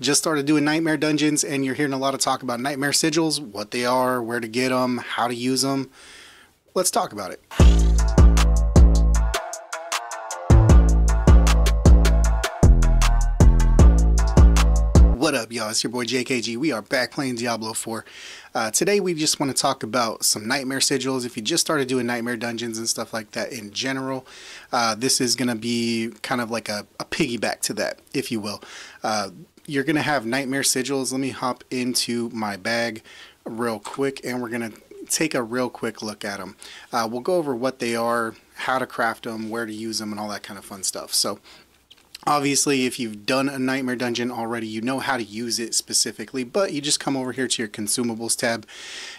Just started doing nightmare dungeons and you're hearing a lot of talk about nightmare sigils, what they are, where to get them, how to use them. Let's talk about it. What up, y'all? It's your boy JKG. We are back playing Diablo 4. Today we just want to talk about some nightmare sigils. If you just started doing nightmare dungeons and stuff like that in general, this is going to be kind of like a piggyback to that, if you will. You're going to have nightmare sigils. Let me hop into my bag real quick and we're going to take a real quick look at them. We'll go over what they are, how to craft them, where to use them, and all that kind of fun stuff. So obviously, if you've done a nightmare dungeon already, you know how to use it specifically, but you just come over here to your consumables tab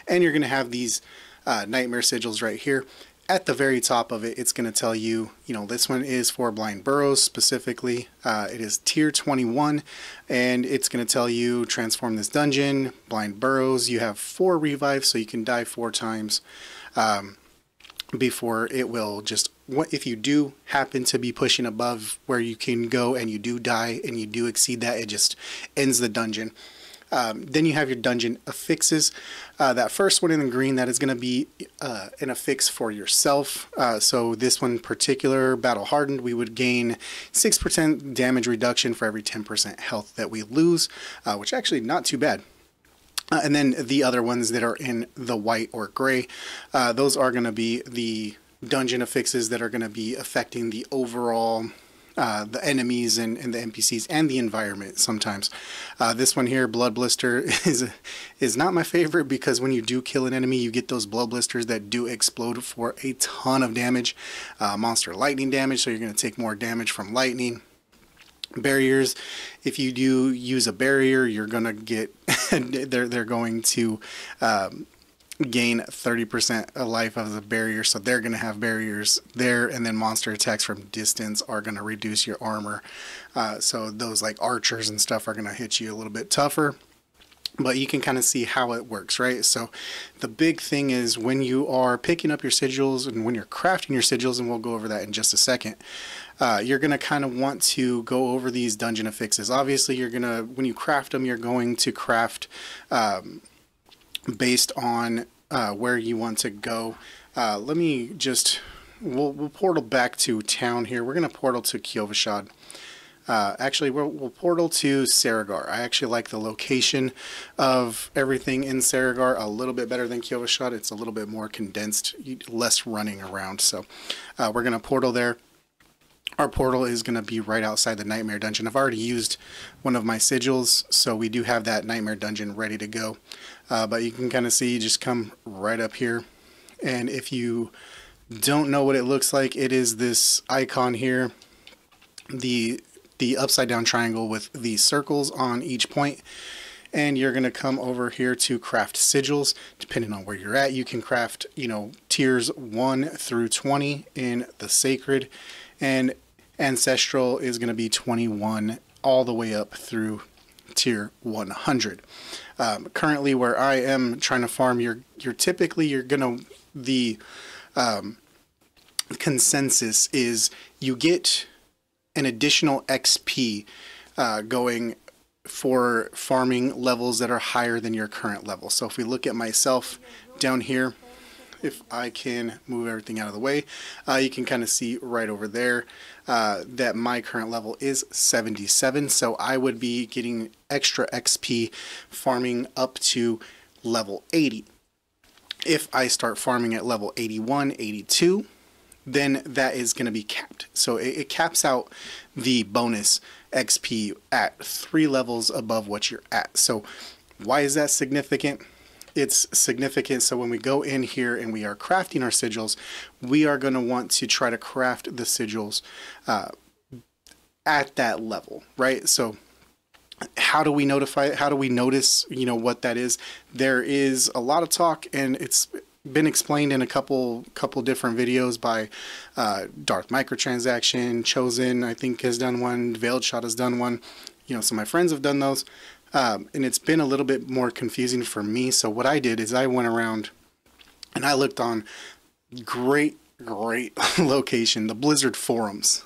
and you're going to have these nightmare sigils right here. At the very top of it, it's going to tell you, this one is for blind burrows specifically. It is tier 21 and it's going to tell you transform this dungeon, blind burrows. You have 4 revives, so you can die 4 times before it will just, if you do happen to be pushing above where you can go and you do die and you do exceed that, it just ends the dungeon. Then you have your dungeon affixes. That first one in the green, that is going to be an affix for yourself. So this one in particular, battle hardened, we would gain 6% damage reduction for every 10% health that we lose, which actually not too bad. And then the other ones that are in the white or gray, those are going to be the dungeon affixes that are going to be affecting the overall the enemies and the NPCs and the environment sometimes. This one here, Blood Blister, is not my favorite because when you do kill an enemy, you get those blood blisters that do explode for a ton of damage. Monster lightning damage, so you're going to take more damage from lightning. Barriers, if you do use a barrier, you're going to get, they're going to gain 30% of life of the barrier, so they're going to have barriers there. And then monster attacks from distance are going to reduce your armor, so those like archers and stuff are going to hit you a little bit tougher, but you can kind of see how it works, right? So the big thing is when you are picking up your sigils and when you're crafting your sigils, and we'll go over that in just a second, you're going to kind of want to go over these dungeon affixes. Obviously, you're going to, when you craft them, you're going to craft based on where you want to go. Let me just, we'll portal back to town here. We're going to portal to Kyovashad. Actually, we'll portal to Saragar. I actually like the location of everything in Saragar a little bit better than Kyovashad. It's a little bit more condensed, less running around. So we're going to portal there. Our portal is going to be right outside the Nightmare Dungeon. I've already used one of my sigils, so we do have that Nightmare Dungeon ready to go. But you can kind of see, just come right up here. And if you don't know what it looks like, it is this icon here, the upside down triangle with the circles on each point. And you're going to come over here to craft sigils. Depending on where you're at, you can craft, tiers 1 through 20 in the sacred, and ancestral is going to be 21 all the way up through tier 100. Currently where I am trying to farm, you're gonna, the consensus is you get an additional XP going for farming levels that are higher than your current level. So if we look at myself down here, if I can move everything out of the way, you can kind of see right over there that my current level is 77. So I would be getting extra XP farming up to level 80. If I start farming at level 81, 82, then that is going to be capped. So it caps out the bonus XP at 3 levels above what you're at. So why is that significant? It's significant so when we go in here and we are crafting our sigils, we are going to want to try to craft the sigils at that level, right? So how do we notify it? How do we notice, what that is? There is a lot of talk, and it's been explained in a couple different videos by Dark Microtransaction, Chosen, I think, has done one, Veiled Shot has done one. Some of my friends have done those. And it's been a little bit more confusing for me. So what I did is I went around and I looked on great location, the Blizzard forums,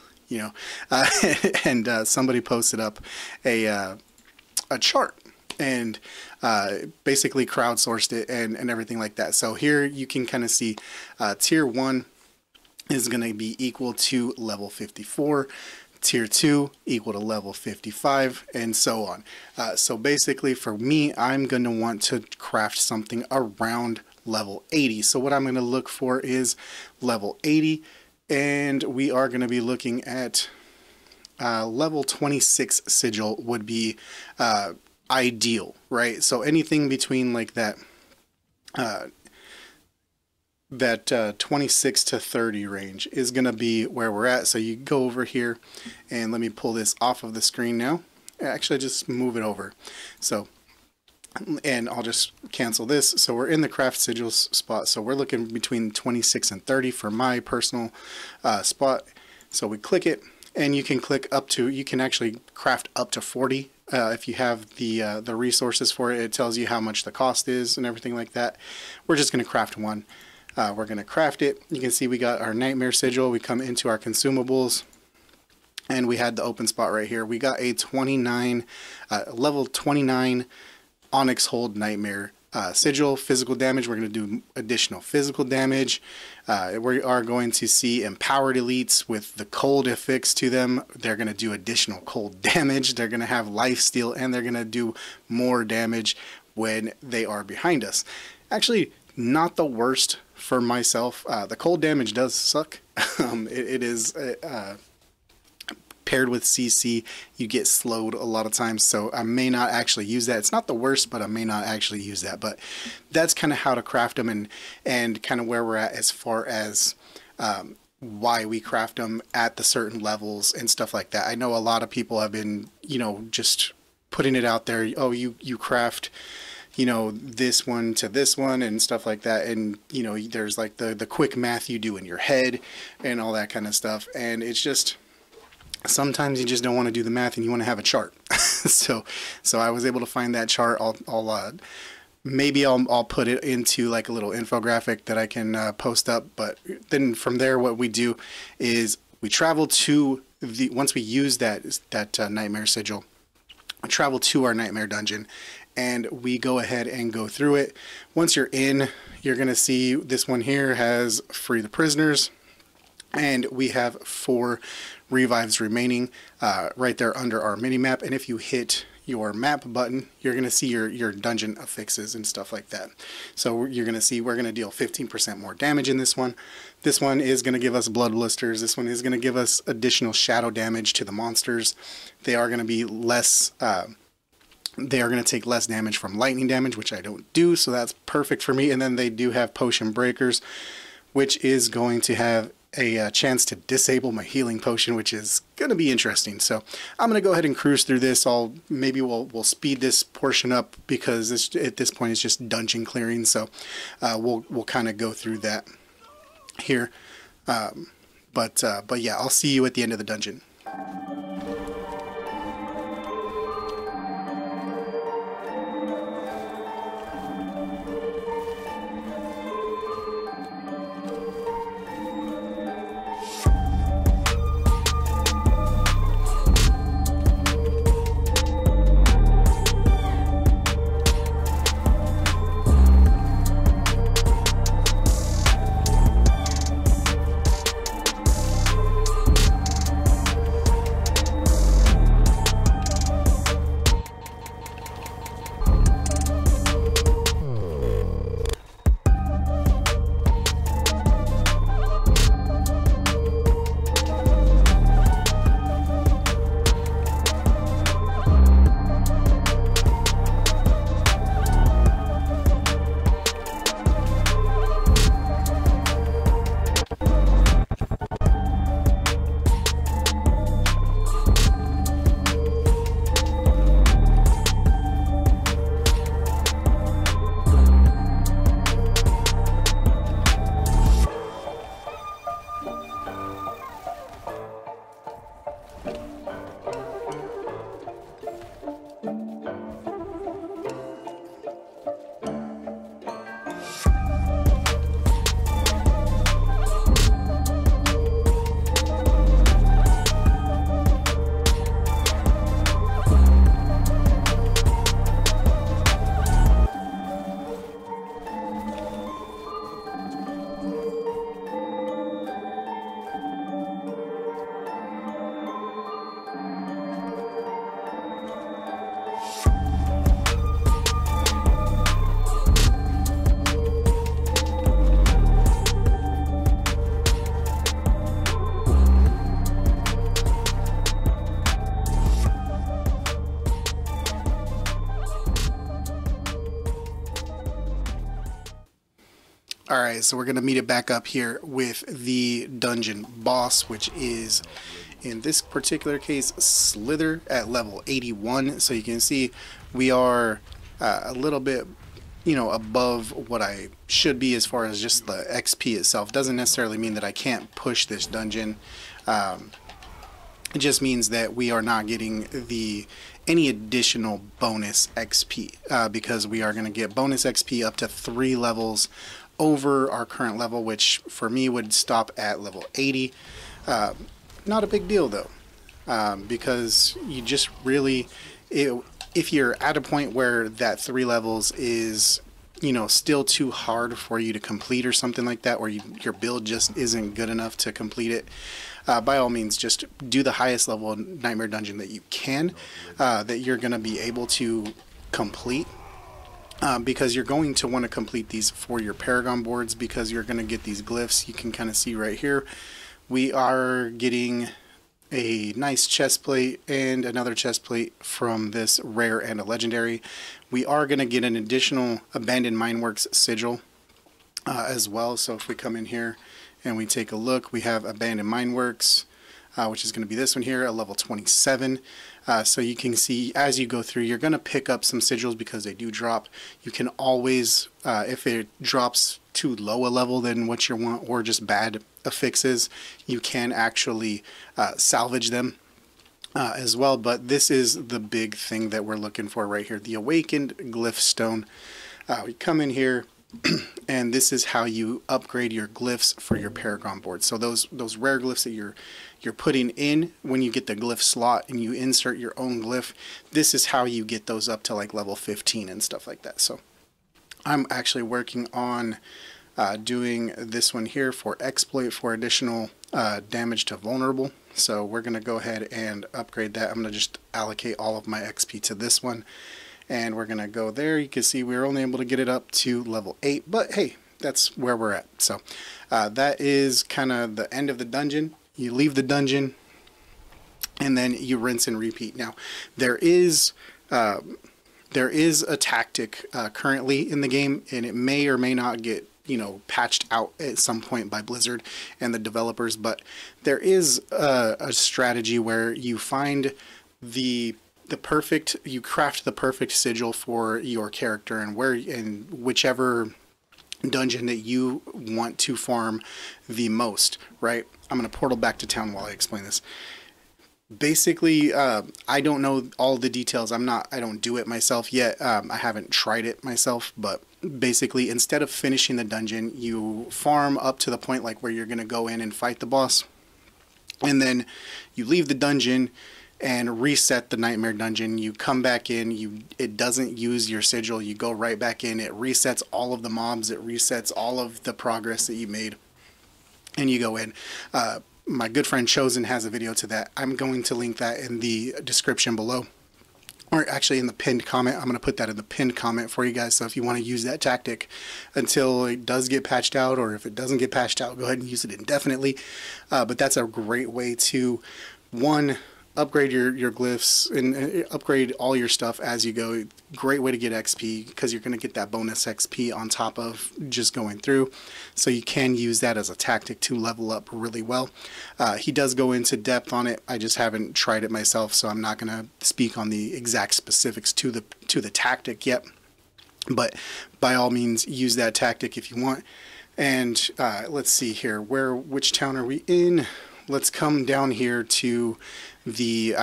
and somebody posted up a a chart and basically crowdsourced it and everything like that. So here you can kind of see tier 1 is going to be equal to level 54, tier 2 equal to level 55, and so on. So basically for me, I'm going to want to craft something around level 80. So what I'm going to look for is level 80, and we are going to be looking at level 26 sigil would be ideal, right? So anything between like that 26 to 30 range is going to be where we're at. So you go over here, and let me pull this off of the screen now. Actually, just move it over. So, and I'll just cancel this. So we're in the craft sigils spot. So we're looking between 26 and 30 for my personal spot. So we click it, and you can click up to, you can actually craft up to 40 if you have the resources for it. It tells you how much the cost is and everything like that. We're just going to craft one. We're going to craft it. You can see we got our Nightmare Sigil. We come into our consumables, and we had the open spot right here. We got a 29, level 29 Onyx Hold Nightmare Sigil. Physical damage, we're going to do additional physical damage. We are going to see empowered elites with the cold affixed to them. They're going to do additional cold damage. They're going to have lifesteal, and they're going to do more damage when they are behind us. Actually, not the worst for myself. The cold damage does suck. It is paired with CC, you get slowed a lot of times, so I may not actually use that. It's not the worst, but I may not actually use that. But that's kind of how to craft them, and kind of where we're at as far as why we craft them at the certain levels and stuff like that. I know a lot of people have been, you know, just putting it out there. Oh, you craft, you know, this one to this one and stuff like that, and you know, there's like the quick math you do in your head and all that kind of stuff, and it's just sometimes you just don't want to do the math and you want to have a chart. so I was able to find that chart. Maybe I'll put it into like a little infographic that I can post up. But then from there, what we do is we travel to once we use that Nightmare Sigil, we travel to our Nightmare Dungeon, and we go ahead and go through it. Once you're in, you're going to see this one here has Free the Prisoners, and we have 4 revives remaining right there under our mini map. And if you hit your map button, you're going to see your dungeon affixes and stuff like that. So you're going to see we're going to deal 15% more damage in this one. This one is going to give us blood blisters. This one is going to give us additional shadow damage to the monsters. They are going to be less they are going to take less damage from lightning damage, which I don't do, so that's perfect for me. And then they do have potion breakers, which is going to have a chance to disable my healing potion, which is going to be interesting. So I'm going to go ahead and cruise through this. Maybe we'll speed this portion up, because at this point it's just dungeon clearing. So we'll kind of go through that here. But yeah, I'll see you at the end of the dungeon. Alright, so we're going to meet it back up here with the dungeon boss, which is, in this particular case, Slither at level 81. So you can see we are a little bit, above what I should be as far as just the XP itself. Doesn't necessarily mean that I can't push this dungeon. It just means that we are not getting any additional bonus XP because we are going to get bonus XP up to 3 levels over our current level, which for me would stop at level 80. Not a big deal though, because you just really, if you're at a point where that 3 levels is, still too hard for you to complete or something like that, or your build just isn't good enough to complete it, by all means just do the highest level nightmare dungeon that you can, that you're going to be able to complete. Because you're going to want to complete these for your Paragon boards, because you're going to get these glyphs. You can kind of see right here we are getting a nice chest plate and another chest plate from this rare and a legendary. We are going to get an additional Abandoned Mineworks sigil as well. So if we come in here and we take a look, we have Abandoned Mineworks, which is going to be this one here, a level 27. So you can see as you go through, you're going to pick up some sigils because they do drop. You can always, if it drops too low a level than what you want, or just bad affixes, you can actually salvage them as well. But this is the big thing that we're looking for right here, the Awakened Glyph Stone. We come in here, and this is how you upgrade your glyphs for your Paragon board. So those rare glyphs that you're putting in when you get the glyph slot and you insert your own glyph, this is how you get those up to like level 15 and stuff like that. So I'm actually working on doing this one here for exploit for additional damage to vulnerable. So we're going to go ahead and upgrade that. I'm going to just allocate all of my XP to this one, and we're going to go there. You can see we're only able to get it up to level 8, but hey, that's where we're at. So that is kind of the end of the dungeon. You leave the dungeon and then you rinse and repeat. Now there is a tactic currently in the game, and it may or may not get patched out at some point by Blizzard and the developers, but there is a strategy where you find you craft the perfect sigil for your character, and whichever dungeon that you want to farm the most, right? I'm going to portal back to town while I explain this. Basically, I don't know all the details. I don't do it myself yet. I haven't tried it myself, but basically, instead of finishing the dungeon, you farm up to the point like where you're going to go in and fight the boss, and then you leave the dungeon and reset the nightmare dungeon. You come back in, it doesn't use your sigil, you go right back in, it resets all of the mobs, it resets all of the progress that you made, and you go in. My good friend Chosen has a video to that. I'm going to link that in the description below, or actually in the pinned comment. I'm going to put that in the pinned comment for you guys, so if you want to use that tactic until it does get patched out, or if it doesn't get patched out, go ahead and use it indefinitely. But that's a great way to, one, upgrade your glyphs and upgrade all your stuff as you go. Great way to get XP, because you're going to get that bonus XP on top of just going through. So you can use that as a tactic to level up really well. He does go into depth on it. I just haven't tried it myself, so I'm not going to speak on the exact specifics to the tactic yet. But by all means, use that tactic if you want. And let's see here, which town are we in? Let's come down here to the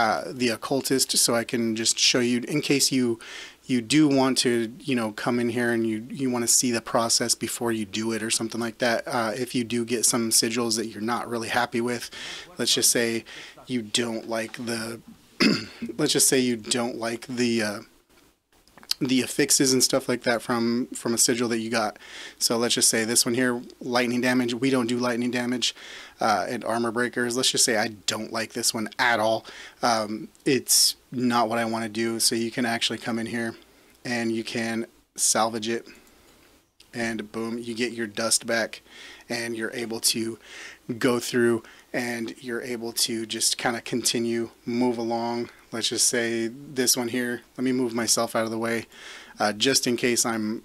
occultist, so I can just show you, in case you do want to come in here and you want to see the process before you do it or something like that. If you do get some sigils that you're not really happy with, let's just say you don't like the let's just say you don't like the affixes and stuff like that from a sigil that you got. So let's just say this one here, lightning damage. We don't do lightning damage. And armor breakers. Let's just say I don't like this one at all. It's not what I want to do. So you can actually come in here and you can salvage it, and boom, you get your dust back, and you're able to go through and you're able to just kind of continue, move along. Let's just say this one here, let me move myself out of the way, just in case I'm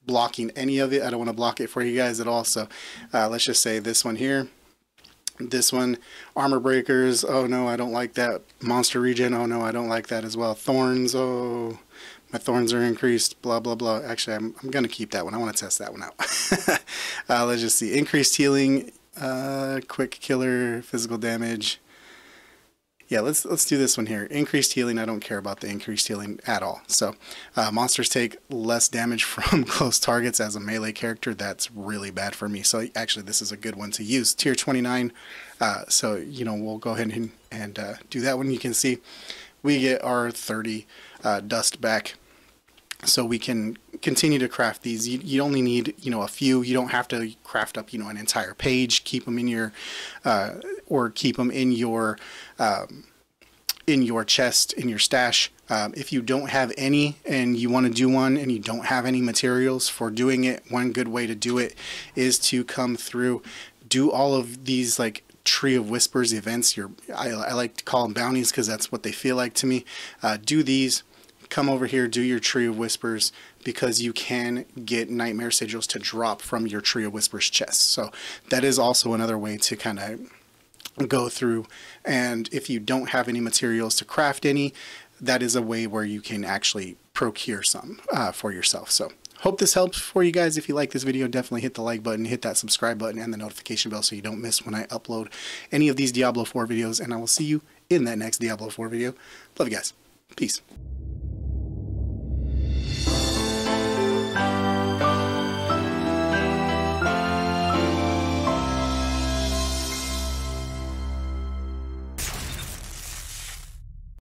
blocking any of it. I don't want to block it for you guys at all. So let's just say this one here. This one, armor breakers. Oh no, I don't like that. Monster regen. Oh no, I don't like that as well. Thorns. Oh, my thorns are increased. Blah blah blah. Actually, I'm gonna keep that one. I want to test that one out. Let's just see. Increased healing. Quick killer. Physical damage. Yeah, let's do this one here. Increased healing. I don't care about the increased healing at all. So monsters take less damage from close targets as a melee character. That's really bad for me. So actually this is a good one to use. Tier 29. So, you know, we'll go ahead and do that one. You can see we get our 30 dust back. So we can continue to craft these. You only need, you know, a few. You don't have to craft up, you know, an entire page. Keep them in your, or keep them in your chest, in your stash. If you don't have any and you want to do one and you don't have any materials for doing it, one good way to do it is to come through, do all of these like Tree of Whispers events. I like to call them bounties because that's what they feel like to me. Do these. Come over here, do your Tree of Whispers, because you can get Nightmare Sigils to drop from your Tree of Whispers chest. So that is also another way to kind of go through. And if you don't have any materials to craft any, that is a way where you can actually procure some for yourself. So hope this helps for you guys. If you like this video, definitely hit the like button, hit that subscribe button, and the notification bell so you don't miss when I upload any of these Diablo 4 videos. And I will see you in that next Diablo 4 video. Love you guys. Peace.